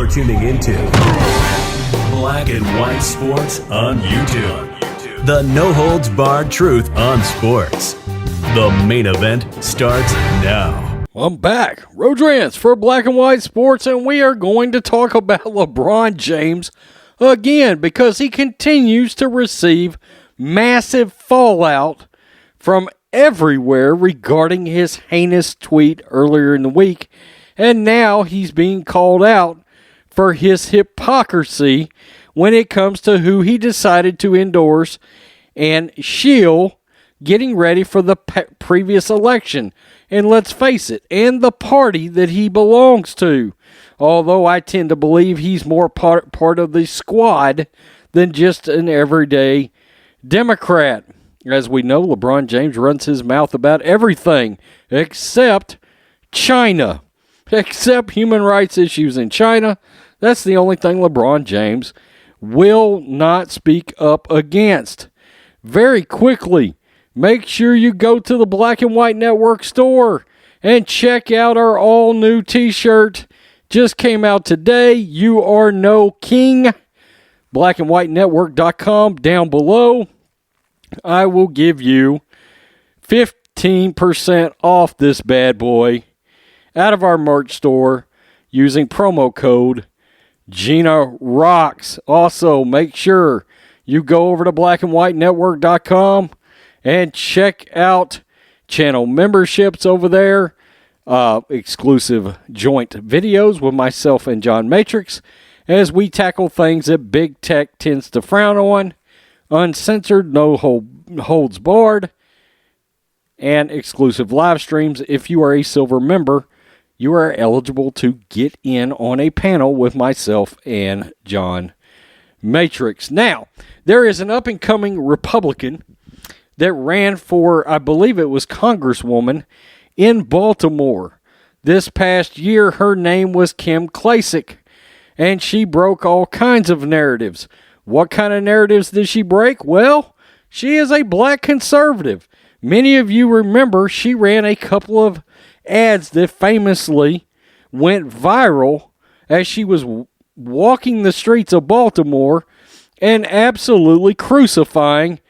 You're tuning into Black and White Sports on YouTube. The no-holds-barred truth on sports. The main event starts now. I'm back. Rhodes Rants for Black and White Sports, and we are going to talk about LeBron James again because he continues to receive massive fallout from everywhere regarding his heinous tweet earlier in the week, and now he's being called out for his hypocrisy when it comes to who he decided to endorse and shield getting ready for the previous election. And let's face it, and the party that he belongs to. Although I tend to believe he's more part of the squad than just an everyday Democrat. As we know, LeBron James runs his mouth about everything except China. Except human rights issues in China. That's the only thing LeBron James will not speak up against. Very quickly, make sure you go to the Black and White Network store and check out our all-new t-shirt. Just came out today. You are no king. blackandwhitenetwork.com down below. I will give you 15% off this bad boy out of our merch store using promo code Gina Rocks. Also, make sure you go over to blackandwhitenetwork.com and check out channel memberships over there. Exclusive joint videos with myself and John Matrixx as we tackle things that big tech tends to frown on. Uncensored, no holds barred, and exclusive live streams. If you are a silver member, you are eligible to get in on a panel with myself and John Matrixx. Now, there is an up-and-coming Republican that ran for, I believe it was Congresswoman in Baltimore. This past year, her name was Kim Klacik, and she broke all kinds of narratives. What kind of narratives did she break? Well, she is a black conservative. Many of you remember she ran a couple of ads that famously went viral as she was walking the streets of Baltimore and absolutely crucifying,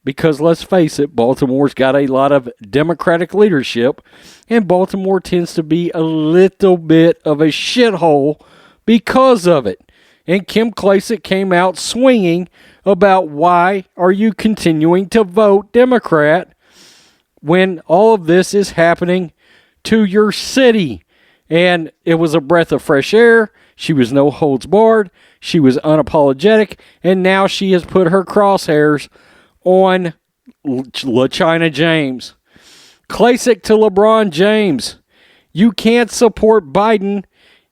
because let's face it, Baltimore's got a lot of Democratic leadership, and Baltimore tends to be a little bit of a shithole because of it. And Kim Klacik came out swinging about why are you continuing to vote Democrat when all of this is happening to your city. And it was a breath of fresh air. She was no holds barred. She was unapologetic. And now she has put her crosshairs on LaChina James. Klacik to LeBron James. You can't support Biden,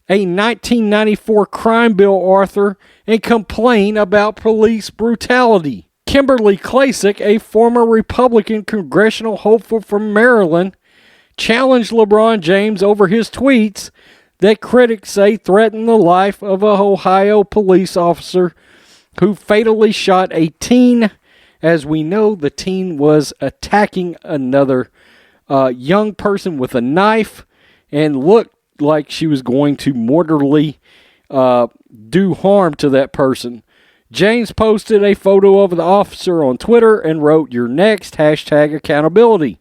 a 1994 crime bill author, and complain about police brutality. Kimberly Klacik, a former Republican congressional hopeful from Maryland, challenged LeBron James over his tweets that critics say threatened the life of an Ohio police officer who fatally shot a teen. As we know, the teen was attacking another young person with a knife and looked like she was going to mortally do harm to that person. James posted a photo of the officer on Twitter and wrote, "You're next, #accountability."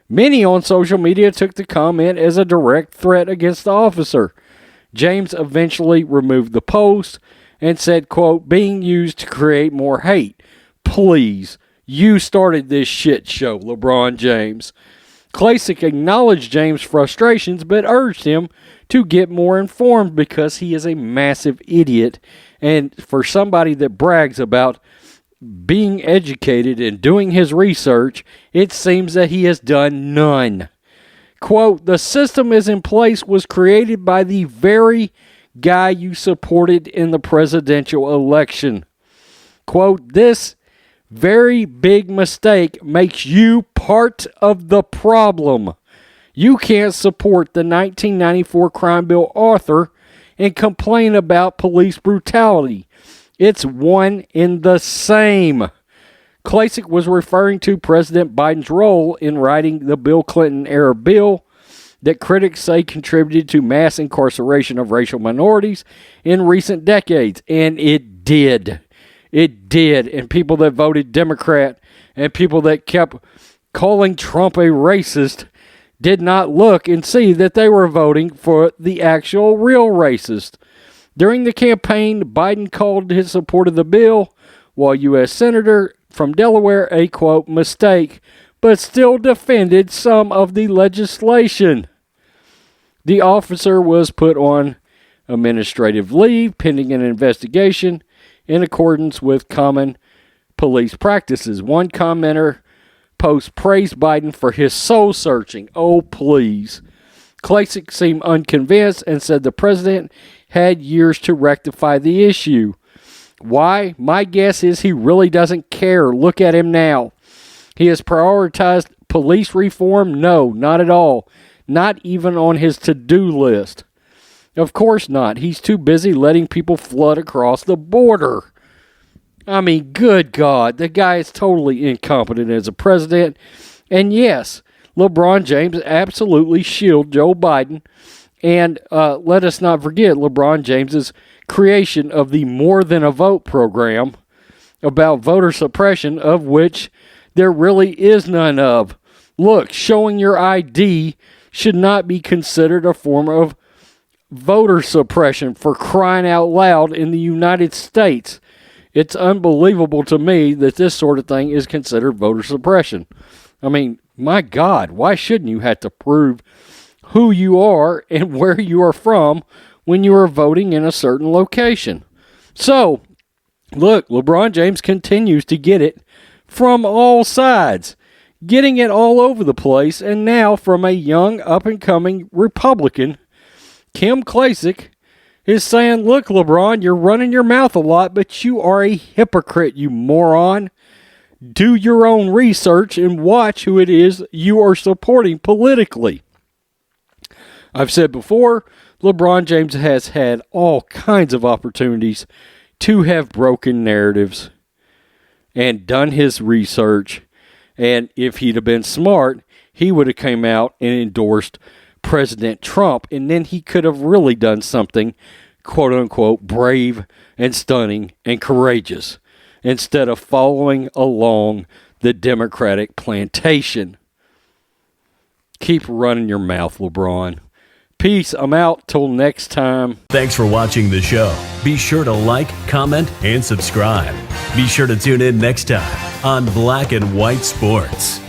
Many on social media took the comment as a direct threat against the officer. James eventually removed the post and said, quote, "being used to create more hate. Please, you started this shit show, LeBron James." Klacik acknowledged James' frustrations but urged him to get more informed because he is a massive idiot. And for somebody that brags about being educated and doing his research, it seems that he has done none. Quote, "The system is in place was created by the very guy you supported in the presidential election." Quote, "This very big mistake makes you part of the problem. You can't support the 1994 crime bill author and complain about police brutality. It's one in the same." Klacik was referring to President Biden's role in writing the Bill Clinton-era bill that critics say contributed to mass incarceration of racial minorities in recent decades. And it did. It did. And people that voted Democrat and people that kept calling Trump a racist did not look and see that they were voting for the actual real racist. During the campaign, Biden called his support of the bill, while U.S. Senator from Delaware a, quote, mistake, but still defended some of the legislation. The officer was put on administrative leave pending an investigation in accordance with common police practices. One commenter post praised Biden for his soul searching. Oh, please. Klacik seemed unconvinced and said the president had years to rectify the issue. Why? My guess is he really doesn't care. Look at him now. He has prioritized police reform? No, not at all. Not even on his to-do list. Of course not. He's too busy letting people flood across the border. I mean, good God. The guy is totally incompetent as a president. And yes, LeBron James absolutely shielded Joe Biden. And let us not forget LeBron James's creation of the More Than a Vote program about voter suppression, of which there really is none of. Look, showing your ID should not be considered a form of voter suppression, for crying out loud, in the United States. It's unbelievable to me that this sort of thing is considered voter suppression. I mean, my God, why shouldn't you have to prove who you are and where you are from when you are voting in a certain location? So, look, LeBron James continues to get it from all sides, getting it all over the place, and now from a young, up-and-coming Republican, Kim Klacik, is saying, look, LeBron, you're running your mouth a lot, but you are a hypocrite, you moron. Do your own research and watch who it is you are supporting politically. I've said before, LeBron James has had all kinds of opportunities to have broken narratives and done his research. And if he'd have been smart, he would have come out and endorsed President Trump. And then he could have really done something, quote unquote, brave and stunning and courageous, instead of following along the Democratic plantation. Keep running your mouth, LeBron. Peace. I'm out. Till next time. Thanks for watching the show. Be sure to like, comment, and subscribe. Be sure to tune in next time on Black and White Sports.